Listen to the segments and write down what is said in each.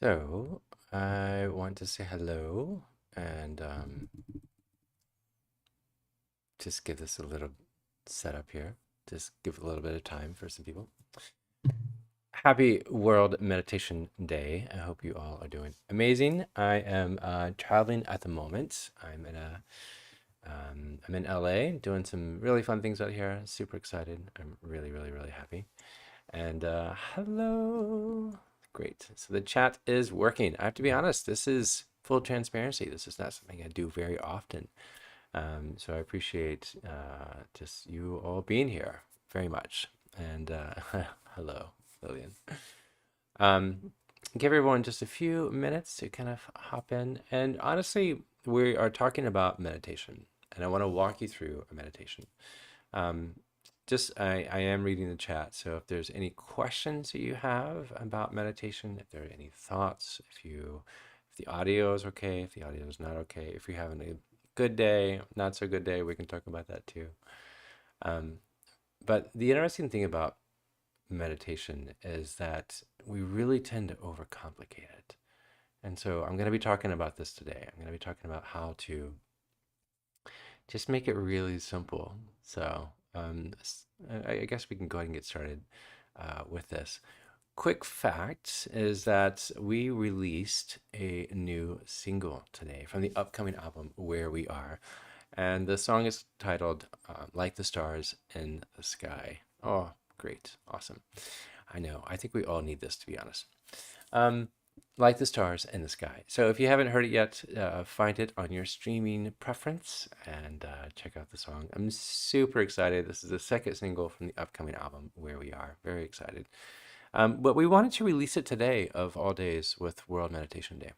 So, I want to say hello and just give this a little setup here. Just give a little bit of time for some people. Happy World Meditation Day. I hope you all are doing amazing. I am traveling at the moment. I'm in LA doing some really fun things out here. Super excited. I'm really, really, really happy. And hello. Great. So the chat is working. I have to be honest, this is full transparency. This is not something I do very often. So I appreciate just you all being here very much. And hello, Lillian. Um, give everyone just a few minutes to kind of hop in. And honestly, we are talking about meditation, and I want to walk you through a meditation. Um, I am reading the chat, so if there's any questions that you have about meditation, if there are any thoughts, if the audio is okay, if the audio is not okay, if you're having a good day, not so good day, we can talk about that too. Um, but the interesting thing about meditation is that we really tend to overcomplicate it. And so I'm going to be talking about this today. I'm going to be talking about how to just make it really simple. So I guess we can go ahead and get started with this. Quick fact is that we released a new single today from the upcoming album Where We Are. And the song is titled Like the Stars in the Sky. Oh, great. Awesome. I know. I think we all need this, to be honest. Um, like the stars in the sky. So if you haven't heard it yet, find it on your streaming preference and check out the song. I'm super excited. This is the second single from the upcoming album, Where We Are. Very excited. But we wanted to release it today, of all days, with World Meditation Day.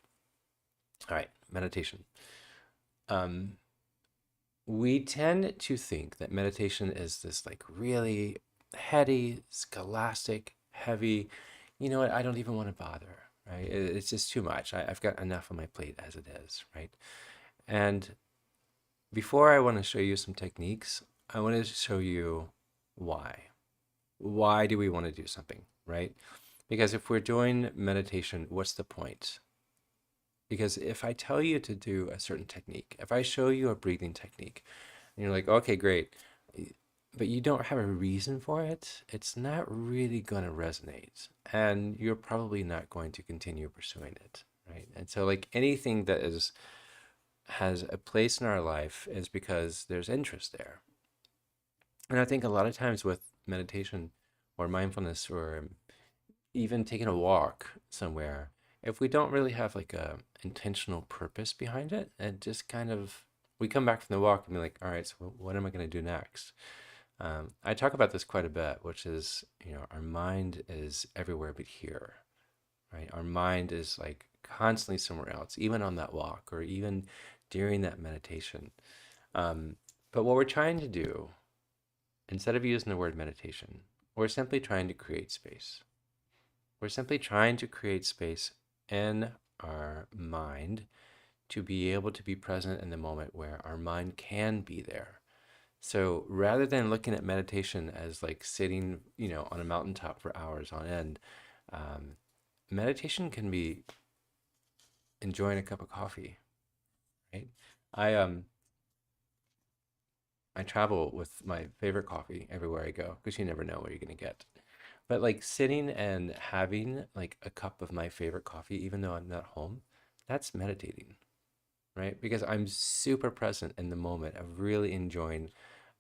All right, meditation. Um, we tend to think that meditation is this like really heady, scholastic, heavy, you know what, I don't even want to bother, right? It's just too much. I've got enough on my plate as it is, right? And before I want to show you some techniques, I want to show you why. Why do we want to do something, right? Because if we're doing meditation, what's the point? Because if I tell you to do a certain technique, if I show you a breathing technique, and you're like, okay, great, but you don't have a reason for it, it's not really going to resonate. And you're probably not going to continue pursuing it, right? And so, like anything that has a place in our life is because there's interest there. And I think a lot of times with meditation or mindfulness or even taking a walk somewhere, if we don't really have like a intentional purpose behind it, and just kind of we come back from the walk and be like, all right, so what am I going to do next? I talk about this quite a bit, which is, our mind is everywhere but here, right? Our mind is like constantly somewhere else, even on that walk or even during that meditation. Um, but what we're trying to do, instead of using the word meditation, we're simply trying to create space. We're simply trying to create space in our mind to be able to be present in the moment where our mind can be there. So rather than looking at meditation as like sitting, on a mountaintop for hours on end, um, meditation can be enjoying a cup of coffee, right? I um I travel with my favorite coffee everywhere I go because you never know what you're gonna get. But like sitting and having like a cup of my favorite coffee, even though I'm not home, that's meditating, right? Because I'm super present in the moment of really enjoying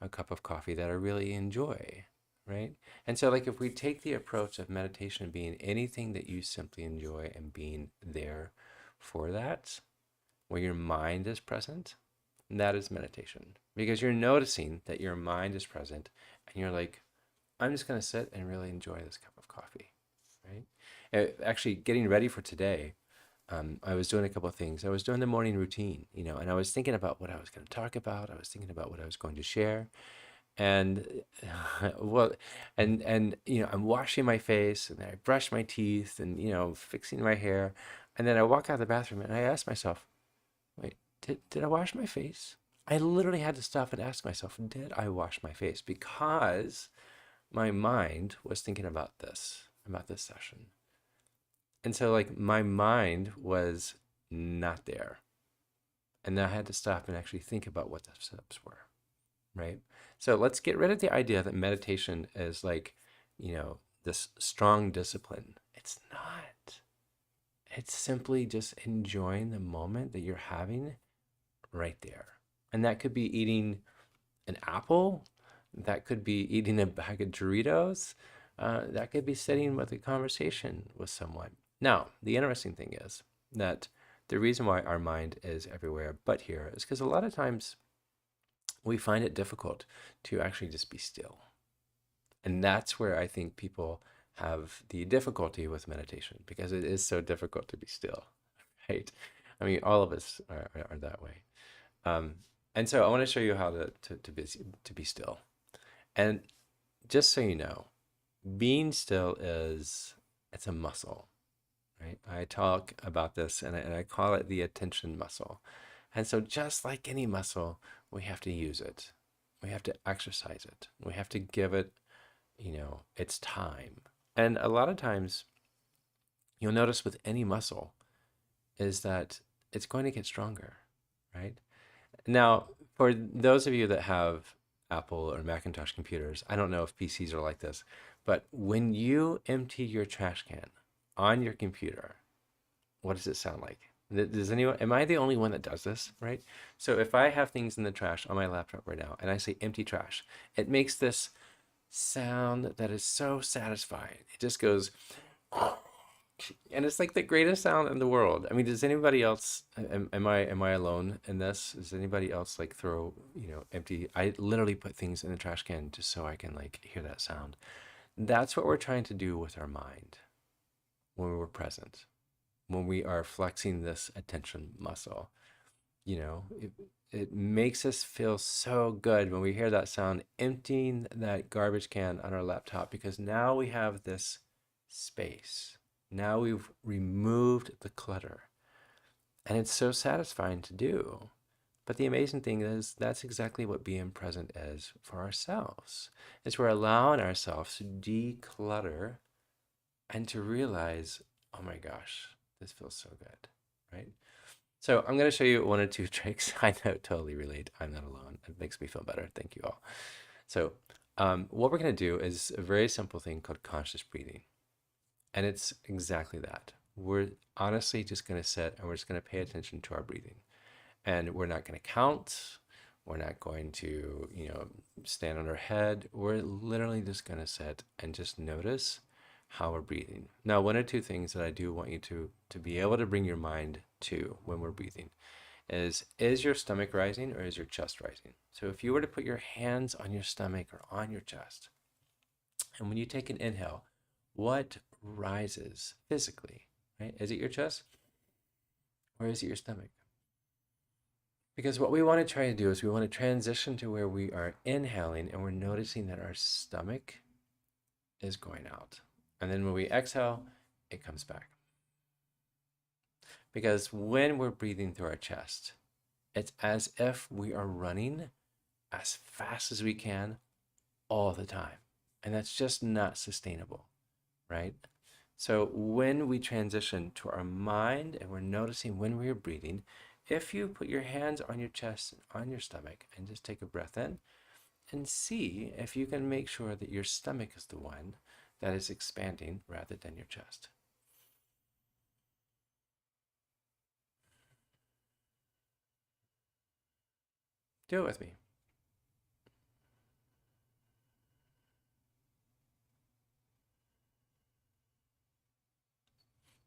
a cup of coffee that I really enjoy, right? And so, like, if we take the approach of meditation being anything that you simply enjoy and being there for that, where your mind is present, that is meditation because you're noticing that your mind is present and you're like, I'm just going to sit and really enjoy this cup of coffee, right? Actually, getting ready for today, I was doing a couple of things. I was doing the morning routine, and I was thinking about what I was going to talk about. I was thinking about what I was going to share, and well, and I'm washing my face, and then I brush my teeth, and fixing my hair, and then I walk out of the bathroom, and I ask myself, wait, did I wash my face? I literally had to stop and ask myself, did I wash my face? Because my mind was thinking about this session. And so like my mind was not there. And then I had to stop and actually think about what the steps were, right? So let's get rid of the idea that meditation is like, this strong discipline. It's not. It's simply just enjoying the moment that you're having right there. And that could be eating an apple. That could be eating a bag of Doritos. That could be sitting with a conversation with someone. Now, the interesting thing is that the reason why our mind is everywhere but here is because a lot of times we find it difficult to actually just be still. And that's where I think people have the difficulty with meditation because it is so difficult to be still, right? I mean, all of us are that way. Um, and so I want to show you how to be still. And just so you know, being still it's a muscle, right? I talk about this and I call it the attention muscle. And so just like any muscle, we have to use it. We have to exercise it. We have to give it, its time. And a lot of times you'll notice with any muscle is that it's going to get stronger, right? Now, for those of you that have Apple or Macintosh computers, I don't know if PCs are like this, but when you empty your trash can on your computer, what does it sound like? Does anyone, am I the only one that does this, right? So if I have things in the trash on my laptop right now and I say empty trash, it makes this sound that is so satisfying. It just goes, and it's like the greatest sound in the world. I mean, does anybody else, am I alone in this? Does anybody else like throw, empty, I literally put things in the trash can just so I can like hear that sound. That's what we're trying to do with our mind when we're present, when we are flexing this attention muscle. It makes us feel so good when we hear that sound emptying that garbage can on our laptop because now we have this space. Now we've removed the clutter. And it's so satisfying to do. But the amazing thing is that's exactly what being present is for ourselves. Is we're allowing ourselves to declutter and to realize, oh my gosh, this feels so good, right? So I'm going to show you one or two tricks. I know, totally relate. I'm not alone. It makes me feel better. Thank you all. So what we're going to do is a very simple thing called conscious breathing. And it's exactly that. We're honestly just going to sit and we're just going to pay attention to our breathing. And we're not going to count. We're not going to, stand on our head. We're literally just going to sit and just notice how we're breathing. Now, one or two things that I do want you to be able to bring your mind to when we're breathing is your stomach rising or is your chest rising? So if you were to put your hands on your stomach or on your chest, and when you take an inhale, what rises physically, right? Is it your chest or is it your stomach? Because what we want to try to do is we want to transition to where we are inhaling and we're noticing that our stomach is going out. And then when we exhale, it comes back. Because when we're breathing through our chest, it's as if we are running as fast as we can all the time. And that's just not sustainable, right? So when we transition to our mind and we're noticing when we're breathing, if you put your hands on your chest and on your stomach and just take a breath in and see if you can make sure that your stomach is the one that is expanding rather than your chest. Do it with me.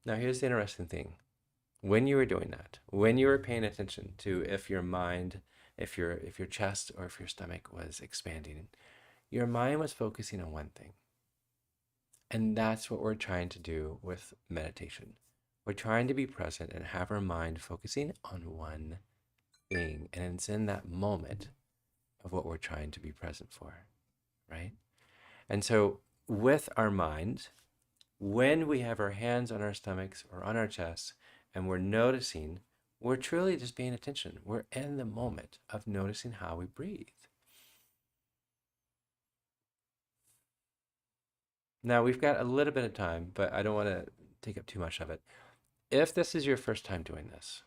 Now here's the interesting thing. When you were doing that, when you were paying attention to if your mind, if your chest or if your stomach was expanding, your mind was focusing on one thing. And that's what we're trying to do with meditation. We're trying to be present and have our mind focusing on one thing. And it's in that moment of what we're trying to be present for, right? And so with our mind, when we have our hands on our stomachs or on our chests and we're noticing, we're truly just paying attention. We're in the moment of noticing how we breathe. Now we've got a little bit of time, but I don't want to take up too much of it. If this is your first time doing this,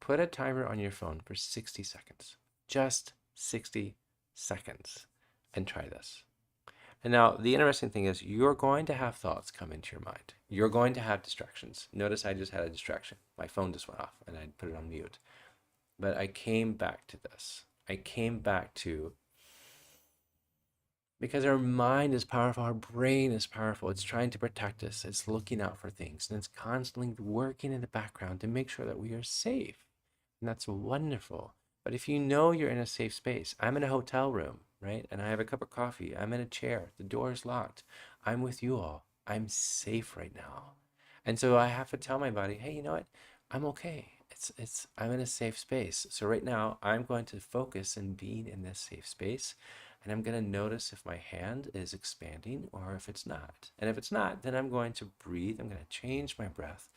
put a timer on your phone for 60 seconds. Just 60 seconds. And try this. And now, the interesting thing is, you're going to have thoughts come into your mind. You're going to have distractions. Notice I just had a distraction. My phone just went off and I put it on mute. But I came back to this. I came back to, because our mind is powerful, our brain is powerful. It's trying to protect us, it's looking out for things, and it's constantly working in the background to make sure that we are safe. And that's wonderful. But if you know you're in a safe space, I'm in a hotel room, right? And I have a cup of coffee, I'm in a chair, the door is locked, I'm with you all, I'm safe right now. And so I have to tell my body, hey, you know what? I'm okay. I'm in a safe space. So right now I'm going to focus on being in this safe space. And I'm going to notice if my hand is expanding or if it's not. And if it's not, then I'm going to breathe. I'm going to change my breath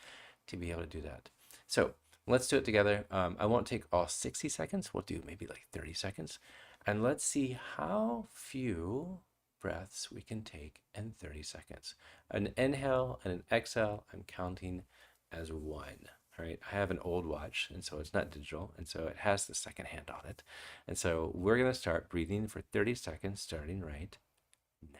to be able to do that. So let's do it together. I won't take all 60 seconds. We'll do maybe like 30 seconds. And let's see how few breaths we can take in 30 seconds. An inhale and an exhale, I'm counting as one. All right, I have an old watch, and so it's not digital, and so it has the second hand on it. And so we're going to start breathing for 30 seconds, starting right now.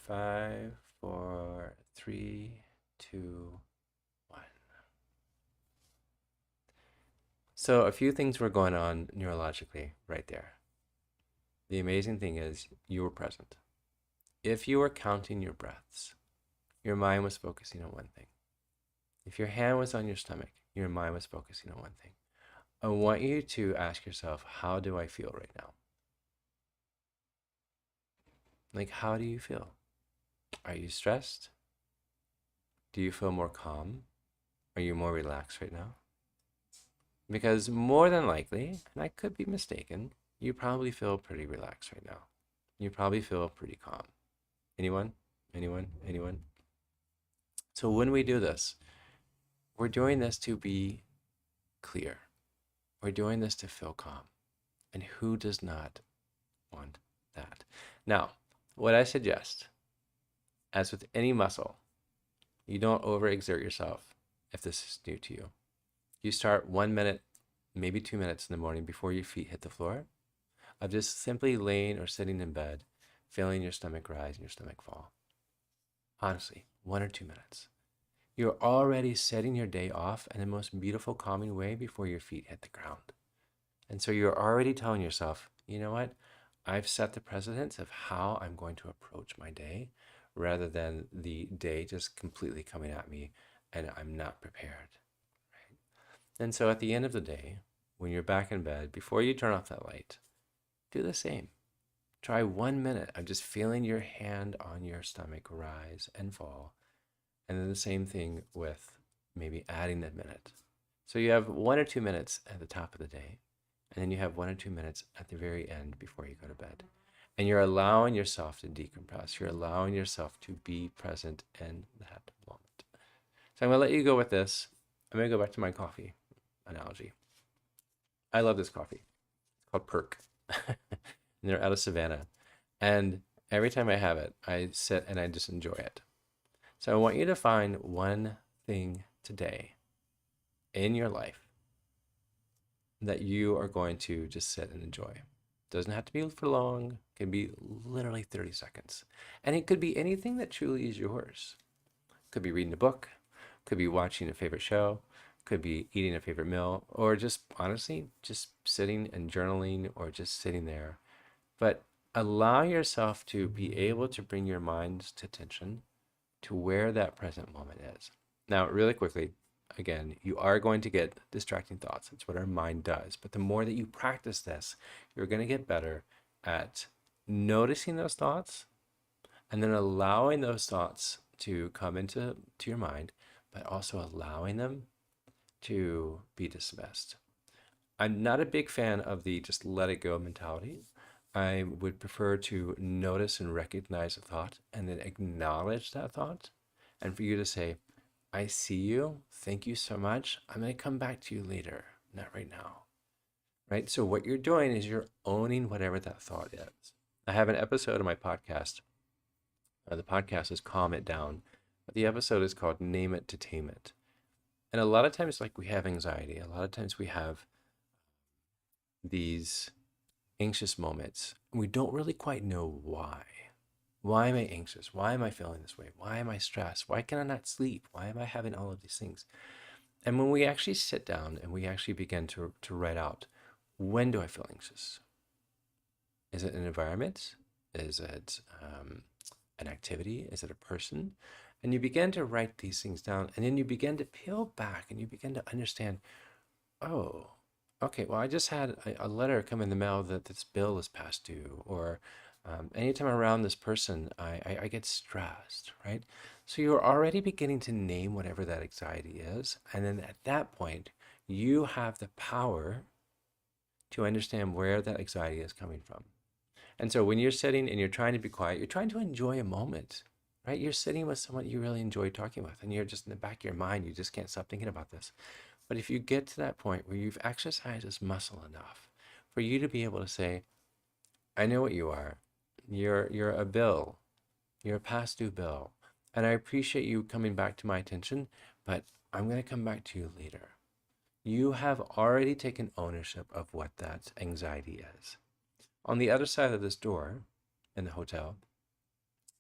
5, 4, 3, 2, 1. So a few things were going on neurologically right there. The amazing thing is you were present. If you were counting your breaths, your mind was focusing on one thing. If your hand was on your stomach, your mind was focusing on one thing. I want you to ask yourself, how do I feel right now? Like, how do you feel? Are you stressed? Do you feel more calm? Are you more relaxed right now? Because more than likely, and I could be mistaken, you probably feel pretty relaxed right now. You probably feel pretty calm. Anyone? Anyone? Anyone? So when we do this, we're doing this to be clear. We're doing this to feel calm. And who does not want that? Now, what I suggest, as with any muscle, you don't overexert yourself if this is new to you. You start 1 minute, maybe 2 minutes in the morning before your feet hit the floor of just simply laying or sitting in bed, feeling your stomach rise and your stomach fall. Honestly, 1 or 2 minutes. You're already setting your day off in the most beautiful, calming way before your feet hit the ground. And so you're already telling yourself, you know what? I've set the precedence of how I'm going to approach my day rather than the day just completely coming at me and I'm not prepared. Right? And so at the end of the day, when you're back in bed, before you turn off that light, do the same. Try 1 minute of just feeling your hand on your stomach rise and fall. And then the same thing with maybe adding a minute. So you have 1 or 2 minutes at the top of the day, and then you have 1 or 2 minutes at the very end before you go to bed. And you're allowing yourself to decompress. You're allowing yourself to be present in that moment. So I'm going to let you go with this. I'm going to go back to my coffee analogy. I love this coffee. It's called Perk. And they're out of Savannah. And every time I have it, I sit and I just enjoy it. So I want you to find one thing today in your life that you are going to just sit and enjoy. Doesn't have to be for long. It can be literally 30 seconds. And it could be anything that truly is yours. Could be reading a book, could be watching a favorite show, could be eating a favorite meal, or just honestly, just sitting and journaling or just sitting there. But allow yourself to be able to bring your mind's attention to where that present moment is. Now, really quickly, again, you are going to get distracting thoughts. It's what our mind does. But the more that you practice this, you're going to get better at noticing those thoughts and then allowing those thoughts to come into your mind, but also allowing them to be dismissed. I'm not a big fan of the just let it go mentality. I would prefer to notice and recognize a thought and then acknowledge that thought. And for you to say, I see you. Thank you so much. I'm going to come back to you later, not right now. Right? So, what you're doing is you're owning whatever that thought is. I have an episode of my podcast. The podcast is Calm It Down, but the episode is called Name It to Tame It. And a lot of times, like we have anxiety, a lot of times we have these anxious moments. We don't really quite know why. Why am I anxious? Why am I feeling this way? Why am I stressed? Why can I not sleep? Why am I having all of these things? And when we actually sit down and we actually begin to write out, when do I feel anxious? Is it an environment? Is it an activity? Is it a person? And you begin to write these things down, and then you begin to peel back and you begin to understand, oh, okay, well, I just had a letter come in the mail that this bill is past due, or anytime I'm around this person, I get stressed, right? So you're already beginning to name whatever that anxiety is. And then at that point, you have the power to understand where that anxiety is coming from. And so when you're sitting and you're trying to be quiet, you're trying to enjoy a moment, right? You're sitting with someone you really enjoy talking with, and you're just in the back of your mind, you just can't stop thinking about this. But if you get to that point where you've exercised this muscle enough for you to be able to say, I know what you are. You're a bill. You're a past due bill. And I appreciate you coming back to my attention, but I'm going to come back to you later. You have already taken ownership of what that anxiety is. On the other side of this door in the hotel,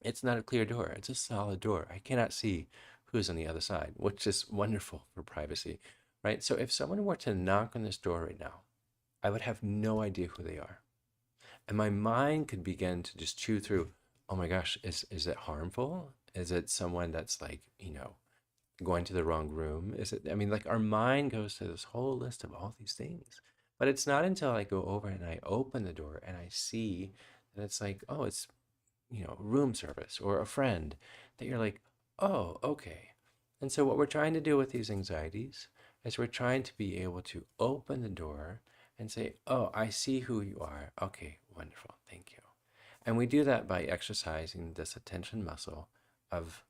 it's not a clear door. It's a solid door. I cannot see who's on the other side, which is wonderful for privacy, right? So if someone were to knock on this door right now, I would have no idea who they are. And my mind could begin to just chew through, oh my gosh, is it harmful? Is it someone that's like, going to the wrong room? Is it, I mean, like our mind goes to this whole list of all these things. But it's not until I go over and I open the door and I see that it's like, oh, it's, room service or a friend, that you're like, oh, okay. And so what we're trying to do with these anxieties is we're trying to be able to open the door and say, oh, I see who you are. Okay, wonderful. Thank you. And we do that by exercising this attention muscle of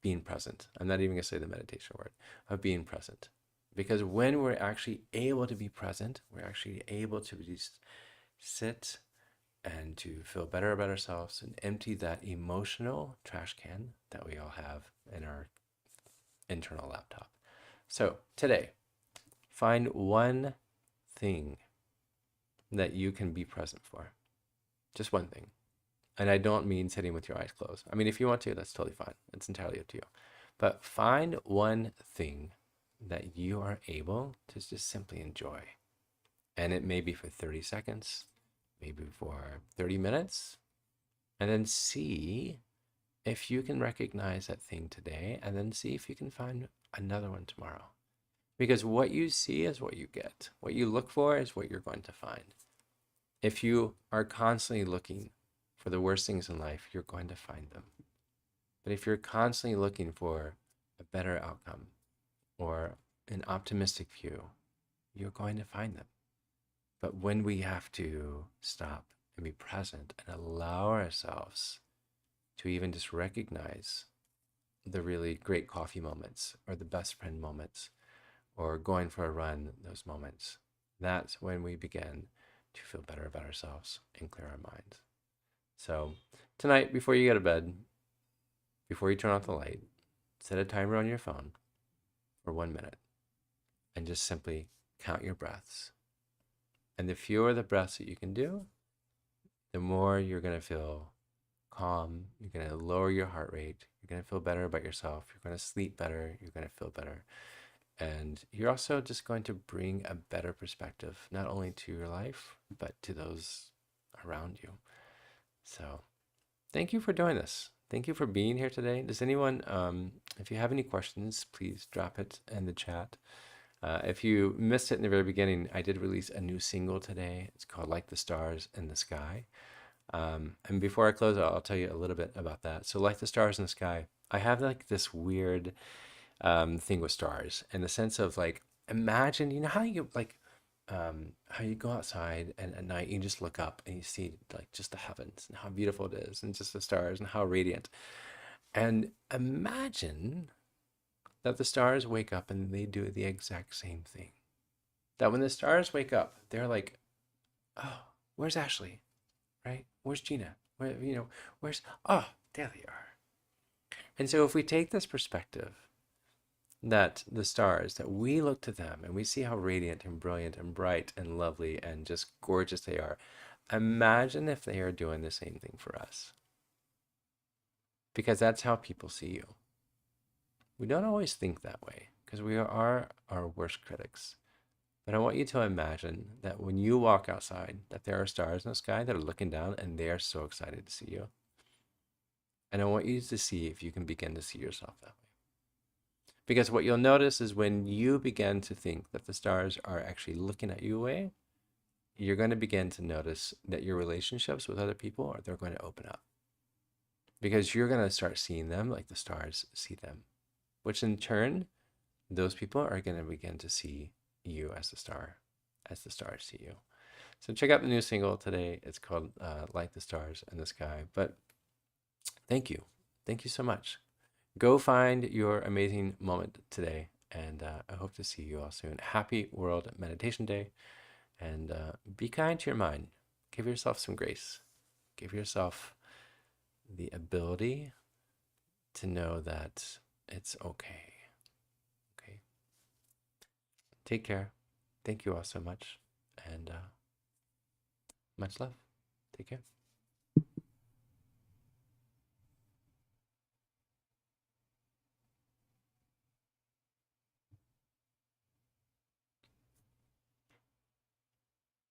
being present. I'm not even going to say the meditation word, of being present. Because when we're actually able to be present, we're actually able to just sit and to feel better about ourselves and empty that emotional trash can that we all have in our internal laptop. So today, find one thing that you can be present for. Just one thing. And I don't mean sitting with your eyes closed. I mean, if you want to, that's totally fine. It's entirely up to you. But find one thing that you are able to just simply enjoy. And it may be for 30 seconds, maybe for 30 minutes. And then see if you can recognize that thing today, and then see if you can find another one tomorrow. Because what you see is what you get. What you look for is what you're going to find. If you are constantly looking for the worst things in life, you're going to find them. But if you're constantly looking for a better outcome or an optimistic view, you're going to find them. But when we have to stop and be present and allow ourselves to even just recognize the really great coffee moments or the best friend moments or going for a run, those moments, that's when we begin to feel better about ourselves and clear our minds. So tonight, before you go to bed, before you turn off the light, set a timer on your phone for 1 minute and just simply count your breaths. And the fewer the breaths that you can do, the more you're going to feel calm. You're going to lower your heart rate. You're going to feel better about yourself. You're going to sleep better. You're going to feel better. And you're also just going to bring a better perspective, not only to your life, but to those around you. So thank you for doing this. Thank you for being here today. Does anyone, if you have any questions, please drop it in the chat. If you missed it in the very beginning, I did release a new single today. It's called Like the Stars in the Sky. And before I close, I'll tell you a little bit about that. So Like the Stars in the Sky, I have like this weird thing with stars in the sense of like, imagine, you know how you like, how you go outside and at night you just look up and you see like just the heavens and how beautiful it is and just the stars and how radiant. And imagine that the stars wake up and they do the exact same thing. That when the stars wake up, they're like, oh, where's Ashley? Right? Where's Gina? Where's, oh, there they are. And so if we take this perspective that the stars, that we look to them and we see how radiant and brilliant and bright and lovely and just gorgeous they are, imagine if they are doing the same thing for us. Because that's how people see you. We don't always think that way because we are our worst critics. But I want you to imagine that when you walk outside, that there are stars in the sky that are looking down and they are so excited to see you. And I want you to see if you can begin to see yourself that way. Because what you'll notice is when you begin to think that the stars are actually looking at you away, you're going to begin to notice that your relationships with other people they're going to open up. Because you're going to start seeing them like the stars see them, which in turn, those people are going to begin to see you as the star, as the stars see you. So check out the new single today. It's called Like the Stars in the Sky. But thank you. Thank you so much. Go find your amazing moment today. And I hope to see you all soon. Happy World Meditation Day. And be kind to your mind. Give yourself some grace. Give yourself the ability to know that it's okay. Okay. Take care. Thank you all so much. And much love. Take care.